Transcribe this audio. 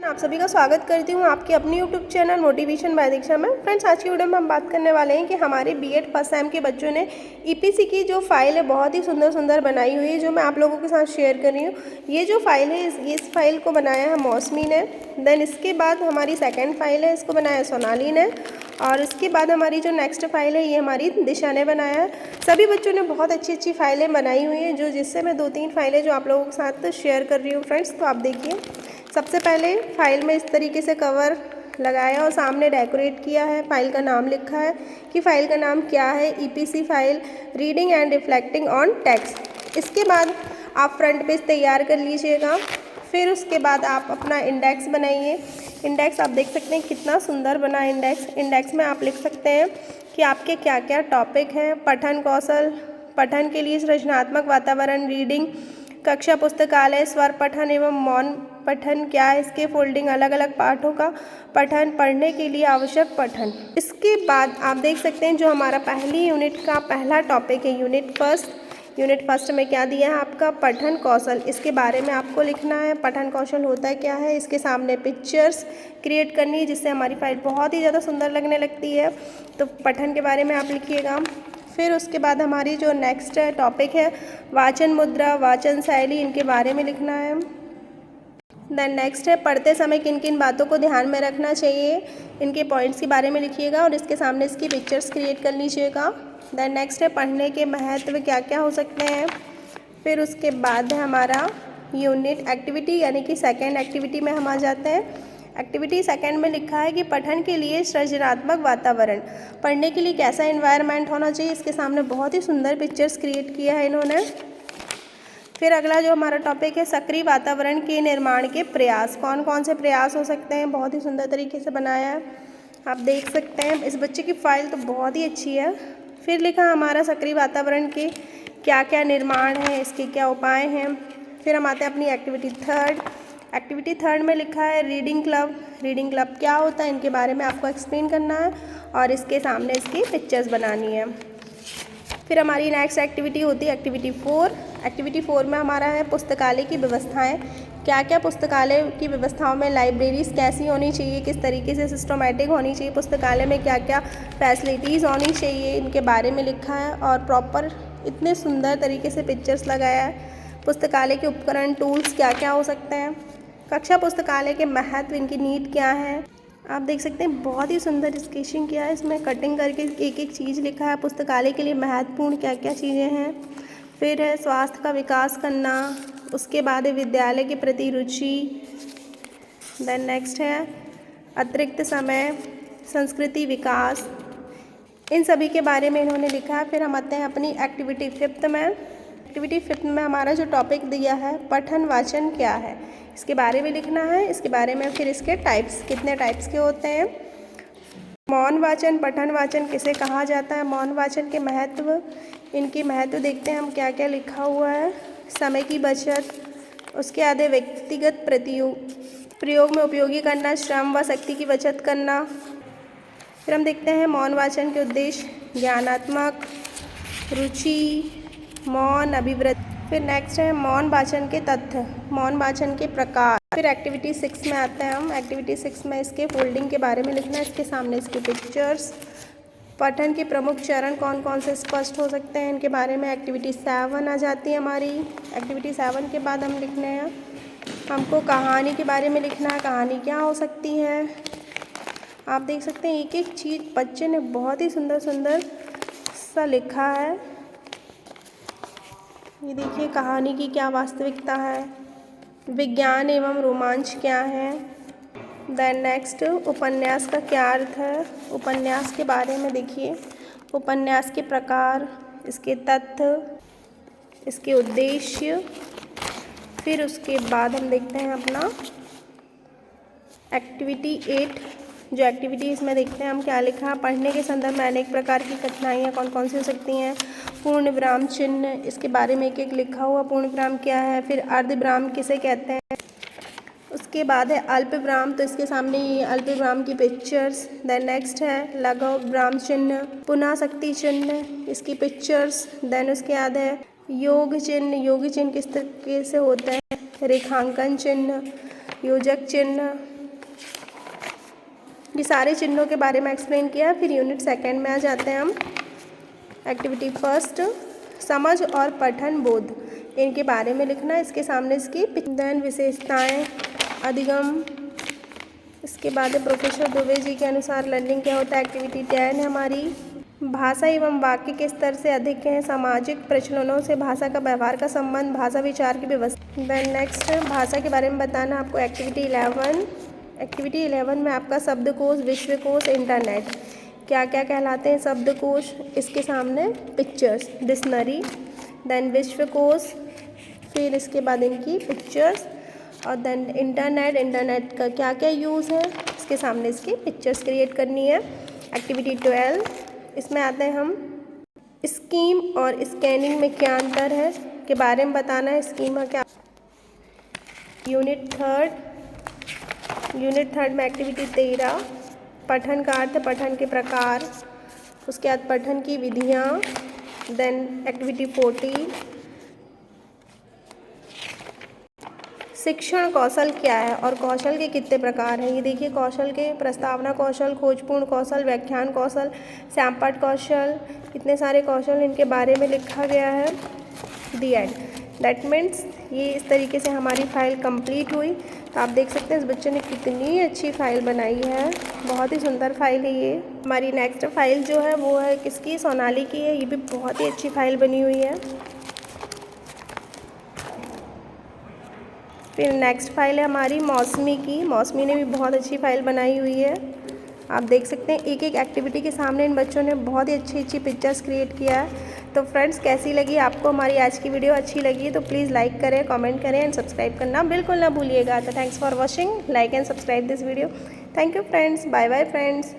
आप सभी का स्वागत करती हूँ आपकी अपनी यूट्यूब चैनल मोटिवेशन बाय दीक्षा में। फ्रेंड्स, आज की वीडियो में हम बात करने वाले हैं कि हमारे बीएड फर्स्ट सेम के बच्चों ने ईपीसी की जो फाइल है बहुत ही सुंदर बनाई हुई है, जो मैं आप लोगों के साथ शेयर कर रही हूँ। ये जो फाइल है इस फाइल को बनाया है मौसमी ने। देन इसके बाद हमारी सेकेंड फाइल है, इसको बनाया है सोनाली ने। और इसके बाद हमारी जो नेक्स्ट फाइल है ये हमारी दिशा ने बनाया है। सभी बच्चों ने बहुत अच्छी फाइलें बनाई हुई हैं, जिससे मैं 2-3 फाइलें जो आप लोगों के साथ शेयर कर रही हूँ फ्रेंड्स। तो आप देखिए, सबसे पहले फाइल में इस तरीके से कवर लगाया और सामने डेकोरेट किया है। फाइल का नाम लिखा है कि फाइल का नाम क्या है, EPC file reading and reflecting on text. इसके बाद आप फ्रंट पेज तैयार कर लीजिएगा। फिर उसके बाद आप अपना इंडेक्स बनाइए। इंडेक्स आप देख सकते हैं कितना सुंदर बना है इंडेक्स। इंडेक्स में आप लिख सकते हैं कि आपके क्या क्या टॉपिक हैं। पठन कौशल, पठन के लिए सृजनात्मक वातावरण, रीडिंग, कक्षा पुस्तकालय, स्वर पठन एवं मौन पठन क्या है, इसके फोल्डिंग, अलग अलग पाठों का पठन, पढ़ने के लिए आवश्यक पठन। इसके बाद आप देख सकते हैं जो हमारा पहली यूनिट का पहला टॉपिक है यूनिट फर्स्ट में क्या दिया है आपका पठन कौशल। इसके बारे में आपको लिखना है। पठन कौशल होता है क्या है, इसके सामने पिक्चर्स क्रिएट करनी है जिससे हमारी फाइल बहुत ही ज़्यादा सुंदर लगने लगती है। तो पठन के बारे में आप लिखिएगा। फिर उसके बाद हमारी जो नेक्स्ट टॉपिक है वाचन मुद्रा, वाचन शैली, इनके बारे में लिखना है। देन नेक्स्ट है पढ़ते समय किन किन बातों को ध्यान में रखना चाहिए, इनके पॉइंट्स के बारे में लिखिएगा और इसके सामने इसकी पिक्चर्स क्रिएट कर लीजिएगा। देन नेक्स्ट है पढ़ने के महत्व क्या क्या हो सकते हैं। फिर उसके बाद है हमारा यूनिट एक्टिविटी, यानी कि सेकेंड एक्टिविटी में हम आ जाते हैं। एक्टिविटी सेकेंड में लिखा है कि पठन के लिए सृजनात्मक वातावरण, पढ़ने के लिए कैसा एनवायरनमेंट होना चाहिए। इसके सामने बहुत ही सुंदर पिक्चर्स क्रिएट किया है इन्होंने। फिर अगला जो हमारा टॉपिक है सक्रिय वातावरण के निर्माण के प्रयास, कौन कौन से प्रयास हो सकते हैं। बहुत ही सुंदर तरीके से बनाया है, आप देख सकते हैं। इस बच्चे की फाइल तो बहुत ही अच्छी है। फिर लिखा हमारा सक्रिय वातावरण के क्या क्या निर्माण है, इसके क्या उपाय हैं। फिर हम आते हैं अपनी एक्टिविटी थर्ड में लिखा है रीडिंग क्लब क्या होता है, इनके बारे में आपको एक्सप्लेन करना है और इसके सामने इसकी पिक्चर्स बनानी है। फिर हमारी नेक्स्ट एक्टिविटी होती है एक्टिविटी 4 में हमारा है पुस्तकालय की व्यवस्थाएं, क्या क्या पुस्तकालय की व्यवस्थाओं में लाइब्रेरीज कैसी होनी चाहिए, किस तरीके से सिस्टमेटिक होनी चाहिए, पुस्तकालय में क्या क्या फैसिलिटीज़ होनी चाहिए, इनके बारे में लिखा है और प्रॉपर इतने सुंदर तरीके से पिक्चर्स लगाया है। पुस्तकालय के उपकरण, टूल्स क्या क्या हो सकते हैं। कक्षा पुस्तकालय के महत्व, इनकी नीड क्या है। आप देख सकते हैं बहुत ही सुंदर स्केचिंग किया है, इसमें कटिंग करके एक एक चीज़ लिखा है। पुस्तकालय के लिए महत्वपूर्ण क्या क्या चीज़ें हैं। फिर है स्वास्थ्य का विकास करना, उसके बाद है विद्यालय के प्रति रुचि। देन नेक्स्ट है अतिरिक्त समय, संस्कृति विकास, इन सभी के बारे में इन्होंने लिखा है। फिर हम आते हैं अपनी एक्टिविटी फिफ्थ में हमारा जो टॉपिक दिया है पठन वाचन क्या है, इसके बारे में लिखना है। इसके बारे में फिर इसके टाइप्स, कितने टाइप्स के होते हैं। मौन वाचन, पठन वाचन किसे कहा जाता है, मौन वाचन के महत्व, इनके महत्व देखते हैं हम क्या क्या लिखा हुआ है। समय की बचत, उसके आधे व्यक्तिगत प्रयोग में उपयोगी करना, श्रम व शक्ति की बचत करना। फिर हम देखते हैं मौन वाचन के उद्देश्य, ज्ञानात्मक, रुचि, मौन, अभिवृत्ति। फिर नेक्स्ट है मौन वाचन के तथ्य, मौन वाचन के प्रकार। फिर एक्टिविटी 6 में आते हैं हम। एक्टिविटी 6 में इसके फोल्डिंग के बारे में लिखना है, इसके सामने इसके पिक्चर्स। पठन के प्रमुख चरण कौन कौन से स्पष्ट हो सकते हैं, इनके बारे में। एक्टिविटी 7 आ जाती है हमारी। एक्टिविटी 7 के बाद हम लिखने हैं, हमको कहानी के बारे में लिखना है, कहानी क्या हो सकती है। आप देख सकते हैं एक एक चीज़ बच्चे ने बहुत ही सुंदर सा लिखा है। ये देखिए कहानी की क्या वास्तविकता है, विज्ञान एवं रोमांच क्या है। देन नेक्स्ट उपन्यास का क्या अर्थ है, उपन्यास के बारे में देखिए। उपन्यास के प्रकार, इसके तथ्य, इसके उद्देश्य। फिर उसके बाद हम देखते हैं अपना एक्टिविटी 8। जो एक्टिविटी इसमें देखते हैं हम क्या लिखा है, पढ़ने के संदर्भ में अनेक प्रकार की कठिनाइयाँ कौन कौन सी हो सकती हैं। पूर्ण विराम चिन्ह, इसके बारे में एक एक लिखा हुआ, पूर्ण विराम क्या है। फिर अर्ध विराम किसे कहते हैं। उसके बाद है अल्प विराम, तो इसके सामने ये अल्प विराम की पिक्चर्स। देन नेक्स्ट है लघु विराम चिन्ह, पुनः शक्ति चिन्ह, इसकी पिक्चर्स। देन उसके बाद है योग चिन्ह किस तरीके से होता है। रेखांकन चिन्ह, योजक चिन्ह, ये सारे चिन्हों के बारे में एक्सप्लेन किया। फिर यूनिट सेकंड में आ जाते हैं हम। एक्टिविटी फर्स्ट, समझ और पठन बोध, इनके बारे में लिखना। इसके सामने इसकी देन विशेषताएं, अधिगम, इसके बाद प्रोफेसर दुबे जी के अनुसार लर्निंग क्या होता है। एक्टिविटी 10 है हमारी, भाषा एवं वाक्य के स्तर से अधिक हैं, सामाजिक प्रचलनों से भाषा का व्यवहार का संबंध, भाषा विचार की व्यवस्था। देन नेक्स्ट, भाषा के बारे में बताना आपको। एक्टिविटी 11, एक्टिविटी 11 में आपका शब्दकोश, विश्वकोश, इंटरनेट, क्या क्या कहलाते हैं शब्दकोश, इसके सामने पिक्चर्स, डिक्शनरी, देन विश्वकोश, फिर इसके बाद इनकी पिक्चर्स, और देन इंटरनेट, इंटरनेट का क्या क्या यूज़ है, इसके सामने इसकी पिक्चर्स क्रिएट करनी है। एक्टिविटी 12, इसमें आते हैं हम स्कीम और स्कैनिंग में क्या अंतर है के बारे में बताना है। स्कीम का क्या। यूनिट थर्ड में एक्टिविटी 13, पठन का अर्थ, पठन के प्रकार, उसके बाद पठन की विधियाँ। देन एक्टिविटी 14, शिक्षण कौशल क्या है और कौशल के कितने प्रकार हैं। ये देखिए, कौशल के प्रस्तावना कौशल, खोजपूर्ण कौशल, व्याख्यान कौशल, श्यामपट्ट कौशल, इतने सारे कौशल इनके बारे में लिखा गया है। दी एंड। दैट मीन्स ये इस तरीके से हमारी फ़ाइल कंप्लीट हुई। तो आप देख सकते हैं इस बच्चे ने कितनी अच्छी फ़ाइल बनाई है, बहुत ही सुंदर फाइल है ये। हमारी नेक्स्ट फाइल जो है वो है किसकी, सोनाली की है। ये भी बहुत ही अच्छी फाइल बनी हुई है। फिर नेक्स्ट फाइल है हमारी मौसमी की। मौसमी ने भी बहुत अच्छी फाइल बनाई हुई है। आप देख सकते हैं एक एक एक्टिविटी के सामने इन बच्चों ने बहुत ही अच्छी अच्छी पिक्चर्स क्रिएट किया है। तो फ्रेंड्स, कैसी लगी आपको हमारी आज की वीडियो? अच्छी लगी तो प्लीज़ लाइक करें, कमेंट करें एंड सब्सक्राइब करना बिल्कुल ना भूलिएगा। तो thanks for watching, like and subscribe this video. Thank you friends, bye bye friends.